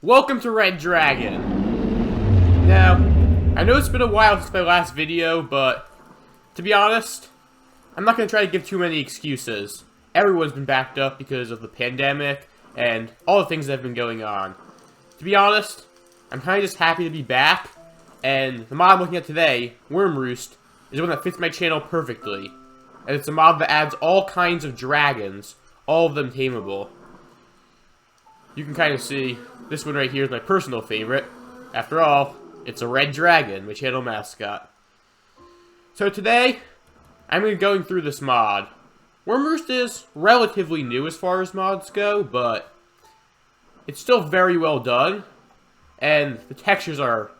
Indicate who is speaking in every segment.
Speaker 1: Welcome to RedDragon. Now, I know it's been a while since my last video, but to be honest, I'm not going to try to give too many excuses. Everyone's been backed up because of the pandemic and all the things that have been going on. To be honest, I'm kind of just happy to be back, and the mod I'm looking at today, Wyrmroost, is one that fits my channel perfectly. And it's a mod that adds all kinds of dragons, all of them tameable. You can kind of see, this one right here is my personal favorite. After all, it's a RedDragon, my channel mascot. So today, I'm going to be going through this mod. Wyrmroost is relatively new as far as mods go, but it's still very well done. And the textures are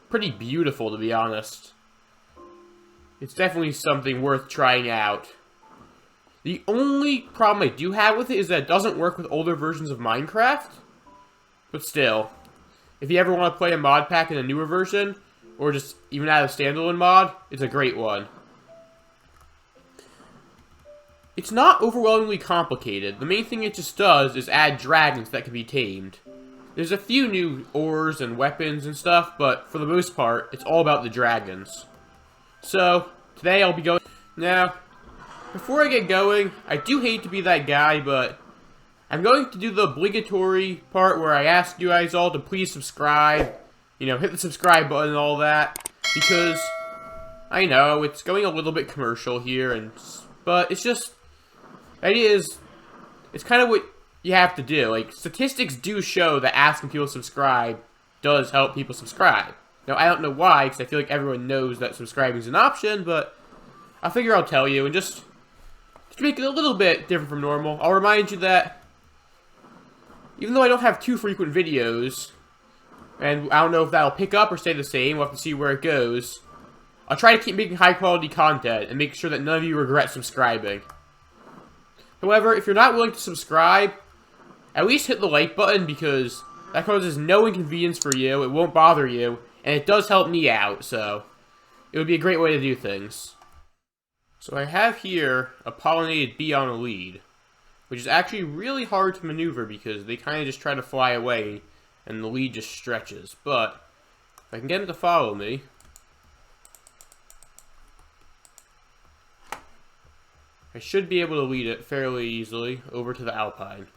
Speaker 1: pretty beautiful, to be honest. It's definitely something worth trying out. The only problem I do have with it is that it doesn't work with older versions of Minecraft. But still, if you ever want to play a mod pack in a newer version, or just even add a standalone mod, it's a great one. It's not overwhelmingly complicated. The main thing it just does is add dragons that can be tamed. There's a few new ores and weapons and stuff, but for the most part, it's all about the dragons. So, today I'll be going... Now, before I get going, I do hate to be that guy, but I'm going to do the obligatory part where I ask you guys all to please subscribe. You know, hit the subscribe button and all that, because I know it's going a little bit commercial here, but it's just, the idea is, it's kind of what you have to do. Like, statistics do show that asking people to subscribe does help people subscribe. Now, I don't know why, because I feel like everyone knows that subscribing is an option, but I figure I'll tell you, and just to make it a little bit different from normal, I'll remind you that even though I don't have too frequent videos, and I don't know if that'll pick up or stay the same, we'll have to see where it goes, I'll try to keep making high-quality content and make sure that none of you regret subscribing. However, if you're not willing to subscribe, at least hit the like button, because that causes no inconvenience for you, it won't bother you, and it does help me out, so it would be a great way to do things. So I have here a pollinated bee on a lead, which is actually really hard to maneuver because they kind of just try to fly away and the lead just stretches. But if I can get him to follow me, I should be able to lead it fairly easily over to the Alpine.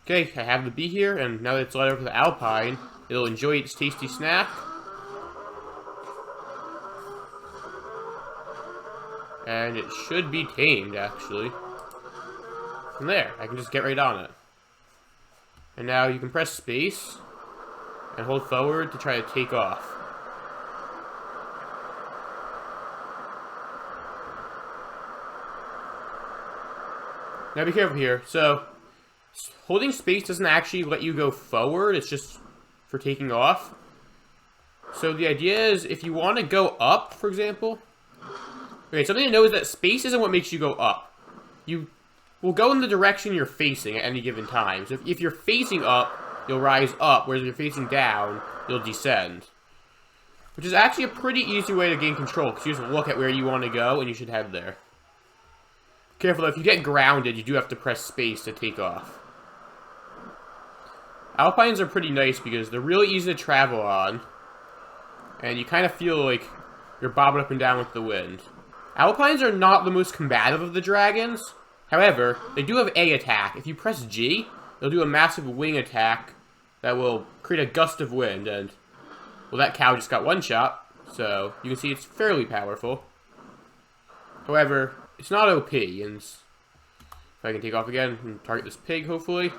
Speaker 1: Okay, I have the bee here, and now that it's led over to the Alpine, it'll enjoy its tasty snack. And it should be tamed, actually. From there, I can just get right on it. And now you can press space and hold forward to try to take off. Now be careful here. So, holding space doesn't actually let you go forward, it's just for taking off. So the idea is, if you want to go up, for example... Okay, something to know is that space isn't what makes you go up. You will go in the direction you're facing at any given time. So if you're facing up, you'll rise up, whereas if you're facing down, you'll descend. Which is actually a pretty easy way to gain control, because you just look at where you want to go, and you should head there. Careful though, if you get grounded, you do have to press space to take off. Alpines are pretty nice because they're really easy to travel on, and you kind of feel like you're bobbing up and down with the wind. Alpines are not the most combative of the dragons. However, they do have A attack. If you press G, they'll do a massive wing attack that will create a gust of wind, and, well, that cow just got one shot, so you can see it's fairly powerful. However, it's not OP, and if I can take off again and target this pig, hopefully.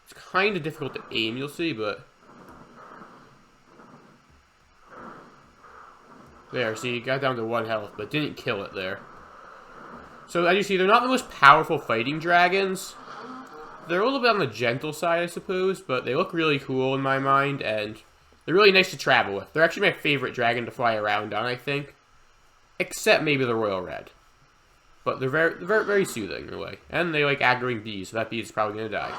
Speaker 1: It's kind of difficult to aim, you'll see, but... There, see, it got down to 1 health, but didn't kill it there. So, as you see, they're not the most powerful fighting dragons. They're a little bit on the gentle side, I suppose, but they look really cool in my mind, and they're really nice to travel with. They're actually my favorite dragon to fly around on, I think. Except maybe the Royal Red. But they're very soothing in a way. And they like aggroing bees, so that bee is probably going to die.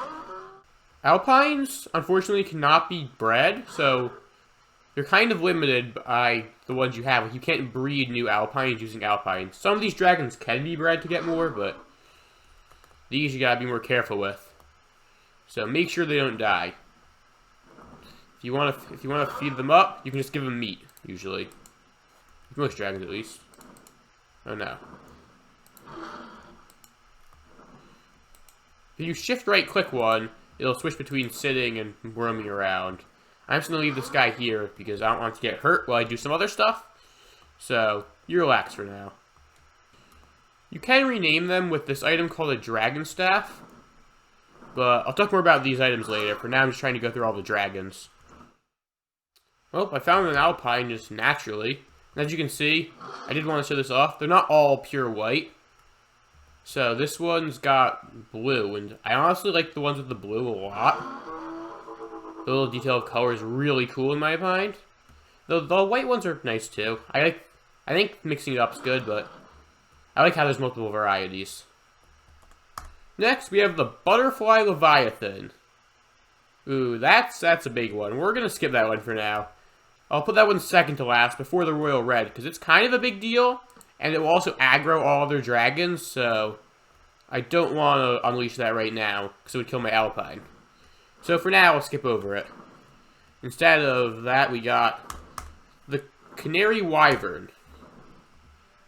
Speaker 1: Alpines, unfortunately, cannot be bred, so you're kind of limited by the ones you have. Like, you can't breed new Alpines using Alpines. Some of these dragons can be bred to get more, but these you gotta be more careful with. So make sure they don't die. If you wanna feed them up, you can just give them meat, usually. Most dragons, at least. Oh no. If you shift right click one, it'll switch between sitting and roaming around. I'm just gonna leave this guy here because I don't want to get hurt while I do some other stuff. So, you relax for now. You can rename them with this item called a dragon staff. But I'll talk more about these items later. For now, I'm just trying to go through all the dragons. Well, I found an Alpine just naturally. And as you can see, I did want to show this off. They're not all pure white. So this one's got blue, and I honestly like the ones with the blue a lot. The little detail of color is really cool in my mind. The white ones are nice too. I think mixing it up is good, but I like how there's multiple varieties. Next, we have the Butterfly Leviathan. Ooh, that's a big one. We're gonna skip that one for now. I'll put that one second to last before the Royal Red, because it's kind of a big deal, and it will also aggro all other dragons, so I don't want to unleash that right now, because it would kill my Alpine. So for now, I'll skip over it. Instead of that, we got the Canary Wyvern.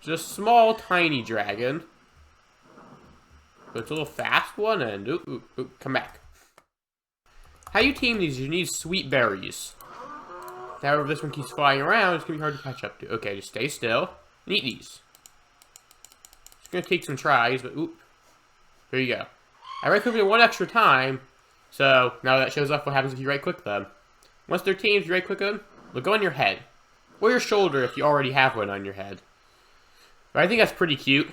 Speaker 1: It's a small, tiny dragon. But it's a little fast one, and come back. How you tame these, you need sweet berries. However, if this one keeps flying around, it's going to be hard to catch up to. Okay, just stay still and eat these. It's going to take some tries, but there you go. I right-clicked it one extra time, so now that shows up what happens if you right-click them. Once they're tamed, if you right-click them, they'll go on your head. Or your shoulder if you already have one on your head. But I think that's pretty cute.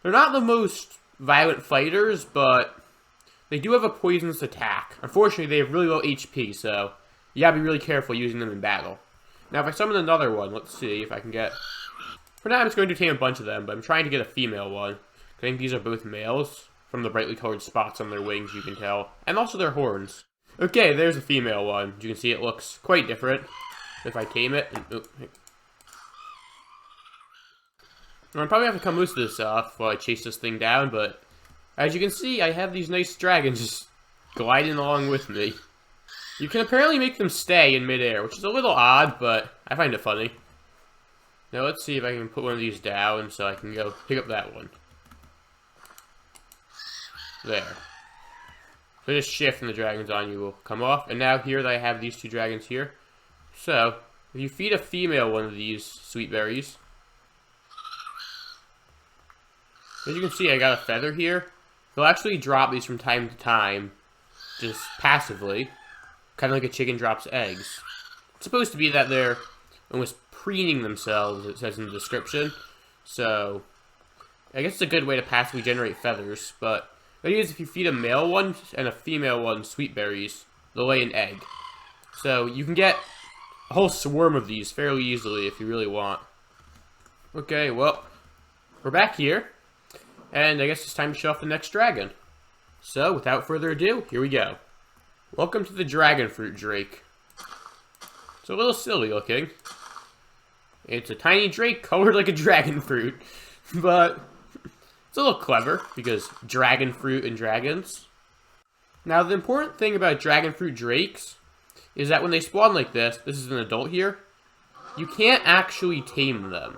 Speaker 1: They're not the most violent fighters, but they do have a poisonous attack. Unfortunately, they have really low HP, so you gotta be really careful using them in battle. Now, if I summon another one, let's see if I can get... For now, I'm just going to tame a bunch of them, but I'm trying to get a female one. I think these are both males, from the brightly colored spots on their wings, you can tell. And also their horns. Okay, there's a female one. As you can see, it looks quite different. If I tame it... I'm probably have to cut most of this off while I chase this thing down, but as you can see, I have these nice dragons just gliding along with me. You can apparently make them stay in midair, which is a little odd, but I find it funny. Now let's see if I can put one of these down so I can go pick up that one. There. So just shift and the dragons on you will come off. And now here I have these two dragons here. So, if you feed a female one of these sweet berries, as you can see, I got a feather here. They'll actually drop these from time to time, just passively. Kind of like a chicken drops eggs. It's supposed to be that they're almost preening themselves, it says in the description. So, I guess it's a good way to passively generate feathers. But the idea is if you feed a male one and a female one sweet berries, they'll lay an egg. So, you can get a whole swarm of these fairly easily if you really want. Okay, well, we're back here. And I guess it's time to show off the next dragon. So, without further ado, here we go. Welcome to the Dragon Fruit Drake. It's a little silly looking. It's a tiny drake colored like a dragon fruit. But it's a little clever, because dragon fruit and dragons. Now, the important thing about dragon fruit drakes is that when they spawn like this is an adult here, you can't actually tame them.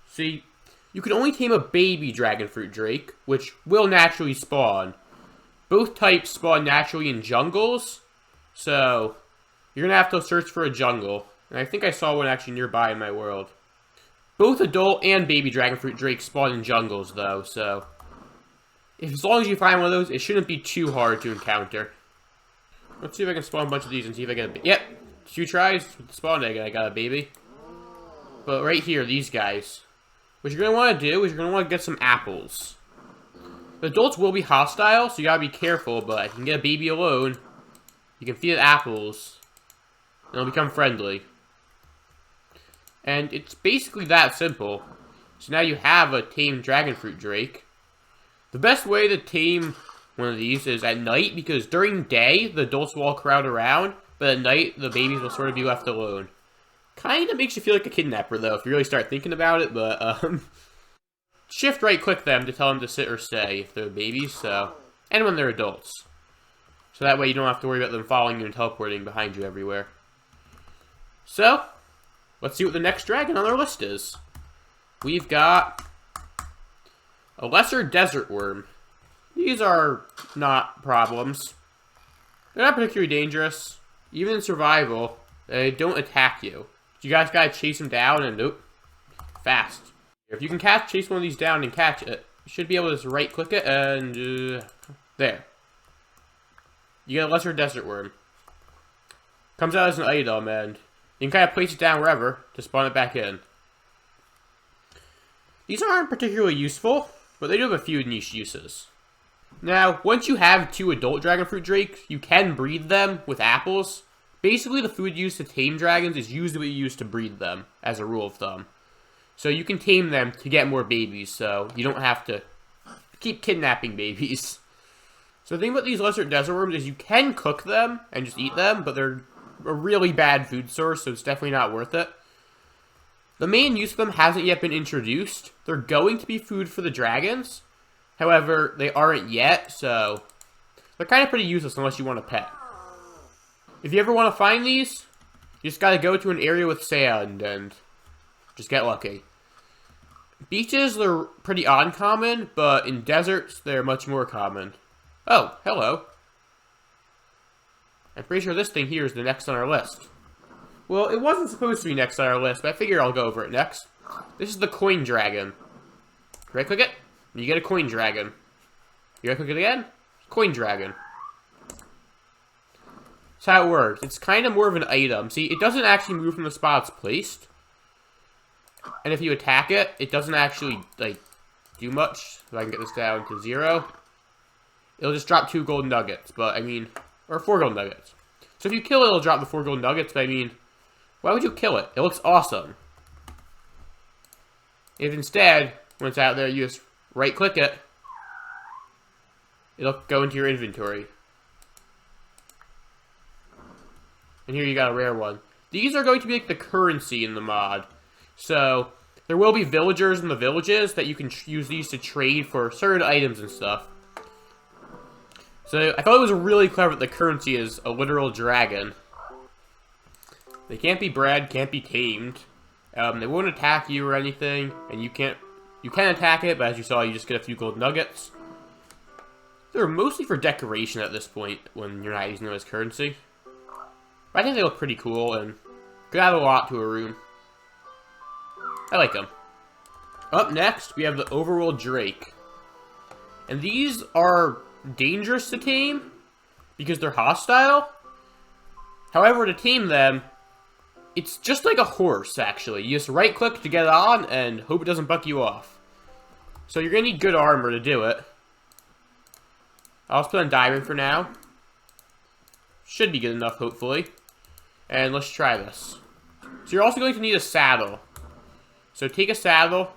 Speaker 1: See, you can only tame a baby dragon fruit drake, which will naturally spawn. Both types spawn naturally in jungles, so you're going to have to search for a jungle. And I think I saw one actually nearby in my world. Both adult and baby dragon fruit drakes spawn in jungles, though, so as long as you find one of those, it shouldn't be too hard to encounter. Let's see if I can spawn a bunch of these and see if I get a baby. Yep, 2 tries with the spawn egg, I got a baby. But right here, these guys. What you're going to want to do is you're going to want to get some apples. The adults will be hostile, so you got to be careful, but you can get a baby alone. You can feed it apples, and it'll become friendly. And it's basically that simple. So now you have a tamed dragon fruit drake. The best way to tame one of these is at night, because during day, the adults will all crowd around, but at night, the babies will sort of be left alone. Kind of makes you feel like a kidnapper, though, if you really start thinking about it, but, shift right-click them to tell them to sit or stay if they're babies, so... And when they're adults. So that way you don't have to worry about them following you and teleporting behind you everywhere. So, let's see what the next dragon on our list is. We've got... a lesser desert worm. These are not problems. They're not particularly dangerous. Even in survival, they don't attack you. You guys gotta chase them down and nope. Fast. If you can chase one of these down and catch it, you should be able to just right-click it and... there. You get a lesser desert worm. Comes out as an item and you can kind of place it down wherever to spawn it back in. These aren't particularly useful, but they do have a few niche uses. Now, once you have 2 adult dragon fruit drakes, you can breed them with apples. Basically, the food used to tame dragons is usually used to breed them, as a rule of thumb. So you can tame them to get more babies, so you don't have to keep kidnapping babies. So the thing about these lesser desert worms is you can cook them and just eat them, but they're a really bad food source, so it's definitely not worth it. The main use of them hasn't yet been introduced. They're going to be food for the dragons. However, they aren't yet, so they're kind of pretty useless unless you want a pet. If you ever want to find these, you just gotta go to an area with sand and just get lucky. Beaches, they're pretty uncommon, but in deserts, they're much more common. Oh, hello. I'm pretty sure this thing here is the next on our list. Well, it wasn't supposed to be next on our list, but I figure I'll go over it next. This is the coin dragon. Right-click it, and you get a coin dragon. You right-click it again, coin dragon. That's how it works. It's kind of more of an item. See, it doesn't actually move from the spot it's placed. And if you attack it, it doesn't actually, like, do much. If I can get this down to 0. It'll just drop 2 gold nuggets, but, I mean... Or 4 gold nuggets. So if you kill it, it'll drop the 4 gold nuggets, but I mean... Why would you kill it? It looks awesome. If instead, when it's out there, you just right-click it, it'll go into your inventory. And here you got a rare one. These are going to be like the currency in the mod. So, there will be villagers in the villages that you can use these to trade for certain items and stuff. So, I thought it was really clever that the currency is a literal dragon. They can't be bred, can't be tamed. They won't attack you or anything, and you can attack it, but as you saw, you just get a few gold nuggets. They're mostly for decoration at this point, when you're not using them as currency. But I think they look pretty cool, and could add a lot to a room. I like them. Up next, we have the Overworld Drake. And these are dangerous to tame, because they're hostile. However, to tame them, it's just like a horse, actually. You just right-click to get it on, and hope it doesn't buck you off. So you're going to need good armor to do it. I'll just put on diamond for now. Should be good enough, hopefully. And let's try this. So you're also going to need a saddle. So take a saddle,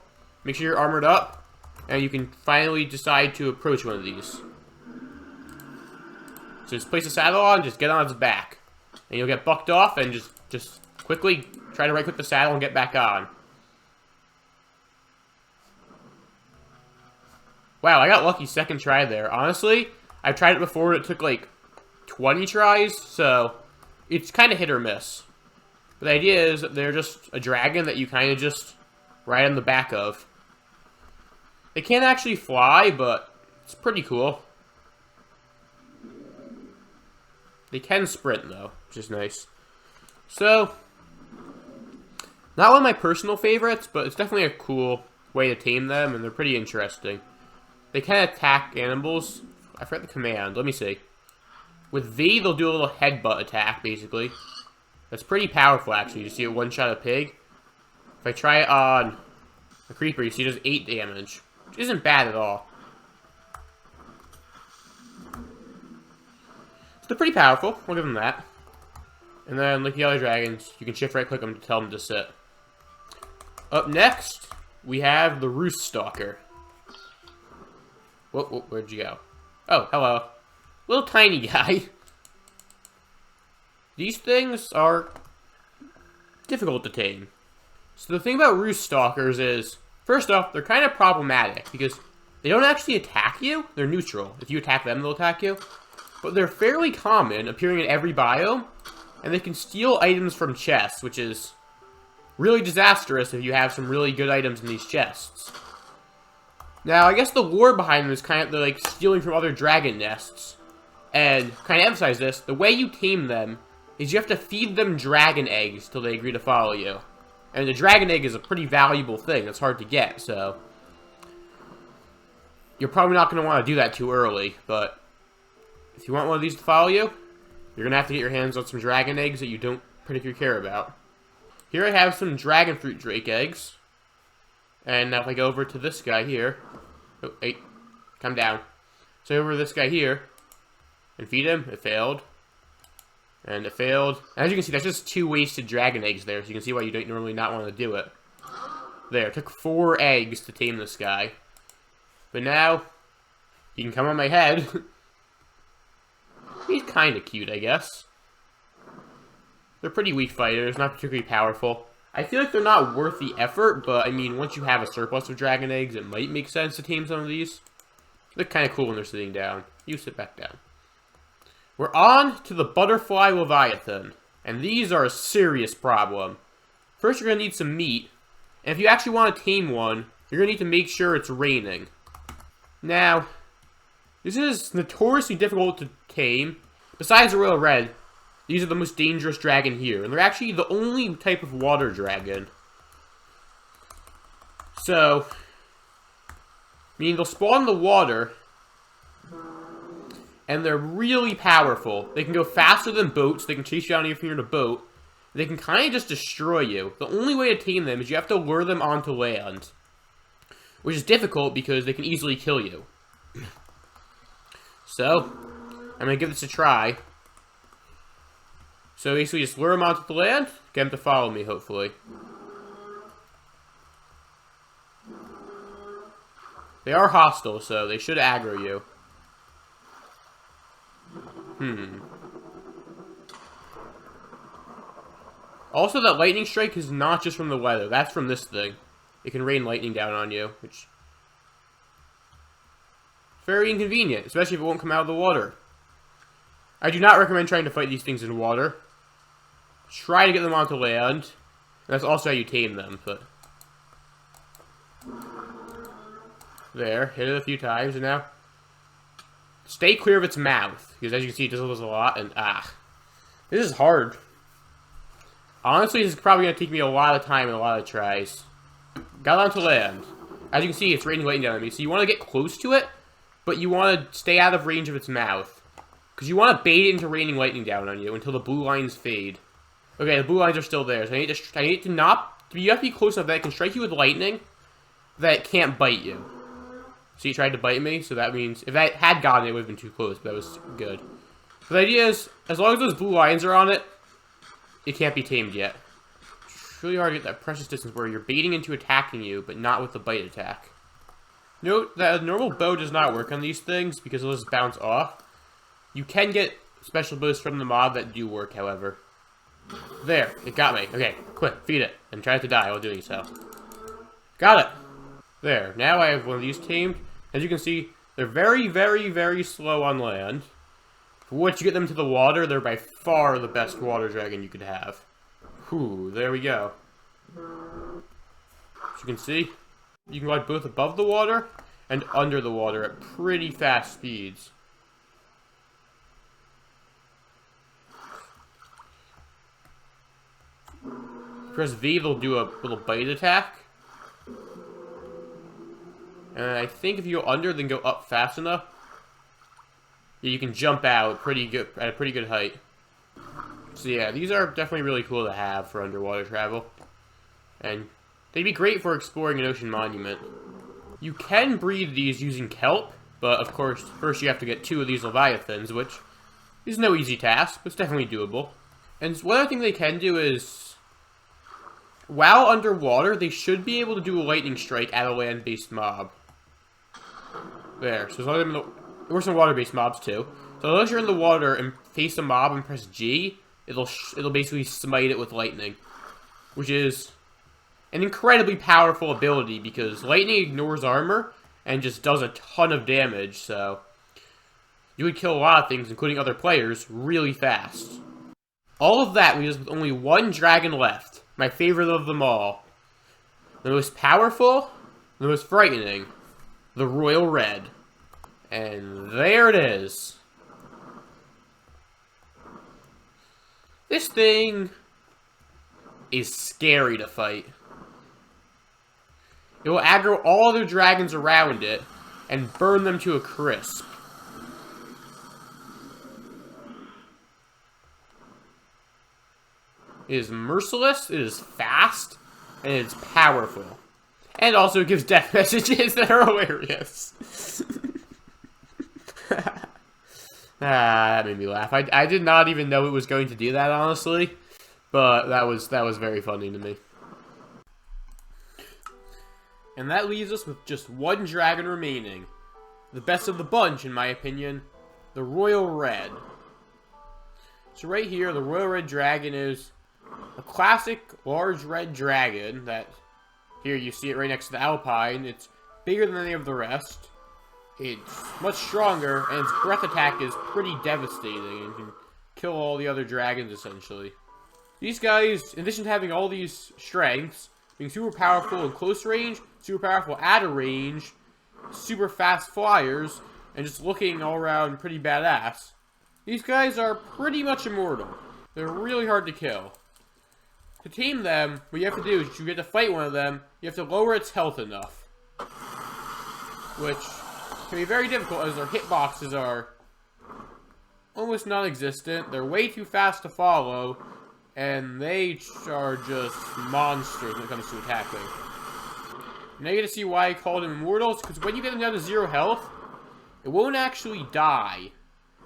Speaker 1: make sure you're armored up, and you can finally decide to approach one of these. So just place a saddle on, just get on its back. And you'll get bucked off, and just quickly try to right-click the saddle and get back on. Wow, I got lucky second try there. Honestly, I've tried it before and it took like 20 tries, so it's kind of hit or miss. But the idea is that they're just a dragon that you kind of just ride on the back of. They can't actually fly, but it's pretty cool. They can sprint, though, which is nice. So, not one of my personal favorites, but it's definitely a cool way to tame them, and they're pretty interesting. They can attack animals. I forgot the command. Let me see. With V, they'll do a little headbutt attack, basically. That's pretty powerful, actually. You see it one-shot a pig. If I try it on a creeper, you see it does 8 damage. Which isn't bad at all. So they're pretty powerful. We'll give them that. And then, like the other dragons, you can shift right-click them to tell them to sit. Up next, we have the Roost Stalker. Whoa, where'd you go? Oh, hello. Little tiny guy. these things are difficult to tame. So the thing about roost stalkers is, first off, they're kind of problematic because they don't actually attack you. They're neutral. If you attack them, they'll attack you. But they're fairly common, appearing in every biome, and they can steal items from chests, which is really disastrous if you have some really good items in these chests. Now, I guess the lore behind them is kind of like stealing from other dragon nests. And kind of emphasize this, the way you tame them is you have to feed them dragon eggs till they agree to follow you. And the dragon egg is a pretty valuable thing. It's hard to get, so you're probably not going to want to do that too early. But if you want one of these to follow you, you're going to have to get your hands on some dragon eggs that you don't particularly care about. Here I have some dragon fruit drake eggs. And now if I go over to this guy here. Oh, hey, come down. So over to this guy here. And feed him. It failed. And it failed. As you can see, that's just 2 wasted dragon eggs there. So you can see why you don't normally not want to do it. There. It took 4 eggs to tame this guy. But now, he can come on my head. He's kind of cute, I guess. They're pretty weak fighters, not particularly powerful. I feel like they're not worth the effort, but I mean, once you have a surplus of dragon eggs, it might make sense to tame some of these. They look kind of cool when they're sitting down. You sit back down. We're on to the butterfly leviathan, and these are a serious problem. First, you're going to need some meat, and if you actually want to tame one, you're going to need to make sure it's raining. Now, this is notoriously difficult to tame. Besides the royal red, these are the most dangerous dragon here, and they're actually the only type of water dragon. So, meaning they'll spawn in the water, and they're really powerful. They can go faster than boats, they can chase you down even if you're in a boat. They can kind of just destroy you. The only way to tame them is you have to lure them onto land, which is difficult because they can easily kill you. So, I'm going to give this a try. So basically just lure them onto the land, get them to follow me, hopefully. They are hostile, so they should aggro you. Also, that lightning strike is not just from the weather. That's from this thing. It can rain lightning down on you, which is very inconvenient, especially if it won't come out of the water. I do not recommend trying to fight these things in water. Try to get them onto land. That's also how you tame them, but there, hit it a few times, and now stay clear of its mouth, because as you can see, it does this a lot, and this is hard. Honestly, this is probably going to take me a lot of time and a lot of tries. Got onto land. As you can see, it's raining lightning down on me, so you want to get close to it, but you want to stay out of range of its mouth. Because you want to bait it into raining lightning down on you until the blue lines fade. Okay, the blue lines are still there, so I need to not... You have to be close enough that it can strike you with lightning, that it can't bite you. See, it tried to bite me, so that means... If I had gotten it, it would have been too close, but that was good. So the idea is, as long as those blue lines are on it, it can't be tamed yet. It's really hard to get that precious distance where you're baiting into attacking you, but not with the bite attack. Note that a normal bow does not work on these things, because it'll just bounce off. You can get special bows from the mob that do work, however. There, it got me. Okay, quick, feed it, and try to die while doing so. Got it! There, now I have one of these tamed. As you can see, they're very, very, very slow on land. Once you get them to the water, they're by far the best water dragon you could have. Whew, there we go. As you can see, you can ride both above the water and under the water at pretty fast speeds. Press V, they'll do a little bite attack. And I think if you go under, then go up fast enough, you can jump out pretty good at a pretty good height. So yeah, these are definitely really cool to have for underwater travel. And they'd be great for exploring an ocean monument. You can breed these using kelp, but of course, first you have to get 2 of these leviathans, which is no easy task, but it's definitely doable. And one other thing they can do is, while underwater, they should be able to do a lightning strike at a land-based mob. There. So as long as it works on water-based mobs too. So unless you're in the water and face a mob and press G, it'll basically smite it with lightning, which is an incredibly powerful ability because lightning ignores armor and just does a ton of damage, so you would kill a lot of things, including other players, really fast. All of that leaves us with only one dragon left, my favorite of them all. The most powerful, the most frightening, the Royal Red. And there it is. This thing is scary to fight. It will aggro all other dragons around it and burn them to a crisp. It is merciless, it is fast, and it's powerful. And also gives death messages that are hilarious. That made me laugh. I did not even know it was going to do that, honestly. But that was very funny to me. And that leaves us with just one dragon remaining. The best of the bunch, in my opinion. The Royal Red. So right here, the Royal Red Dragon is a classic large red dragon that, here you see it right next to the Alpine. It's bigger than any of the rest. It's much stronger, and its breath attack is pretty devastating and can kill all the other dragons, essentially. These guys, in addition to having all these strengths, being super powerful in close range, super powerful at a range, super fast flyers, and just looking all around pretty badass, these guys are pretty much immortal. They're really hard to kill. To tame them, what you have to do is you get to fight one of them, you have to lower its health enough. Which can be very difficult as their hitboxes are almost non-existent, they're way too fast to follow, and they are just monsters when it comes to attacking. Now you get to see why I called them immortals, because when you get them down to 0 health, it won't actually die.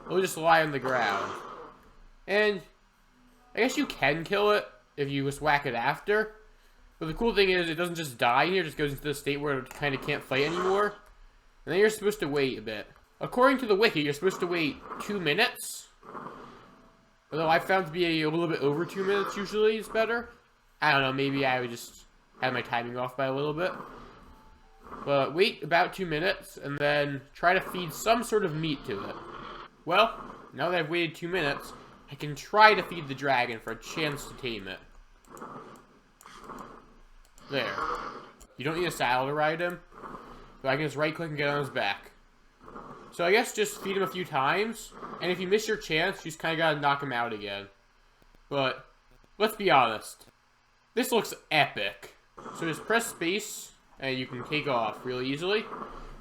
Speaker 1: It'll just lie on the ground. And I guess you can kill it if you just whack it after. But the cool thing is, it doesn't just die here, it just goes into the state where it kind of can't fight anymore. And then you're supposed to wait a bit. According to the wiki, you're supposed to wait 2 minutes. Although I found to be a little bit over 2 minutes usually is better. I don't know, maybe I would just have my timing off by a little bit. But wait about 2 minutes, and then try to feed some sort of meat to it. Well, now that I've waited 2 minutes, I can try to feed the dragon for a chance to tame it. There. You don't need a saddle to ride him, but I can just right-click and get on his back. So I guess just feed him a few times, and if you miss your chance, you just kind of gotta knock him out again. But, let's be honest. This looks epic. So just press space, and you can take off really easily.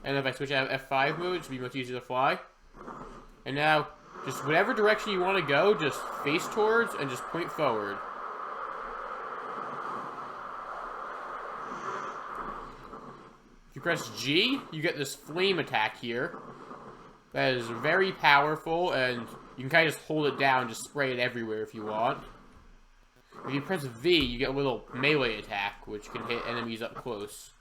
Speaker 1: And if I switch out of F5 mode, it should be much easier to fly. And now, just whatever direction you want to go, just face towards, and just point forward. If you press G, you get this flame attack here. That is very powerful, and you can kind of just hold it down, just spray it everywhere if you want. If you press V, you get a little melee attack, which can hit enemies up close.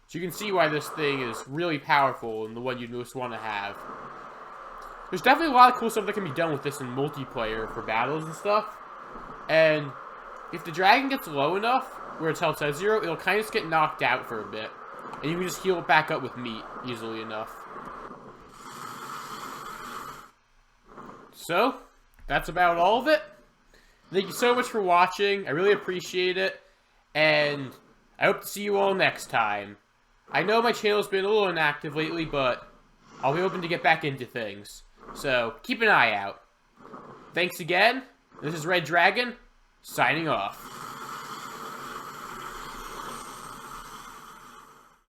Speaker 1: So you can see why this thing is really powerful and the one you'd most want to have. There's definitely a lot of cool stuff that can be done with this in multiplayer for battles and stuff. And if the dragon gets low enough, where its health's at 0, it'll kind of just get knocked out for a bit. And you can just heal it back up with meat easily enough. So, that's about all of it. Thank you so much for watching. I really appreciate it. And I hope to see you all next time. I know my channel's been a little inactive lately, but I'll be hoping to get back into things. So, keep an eye out. Thanks again. This is RedDragon, signing off.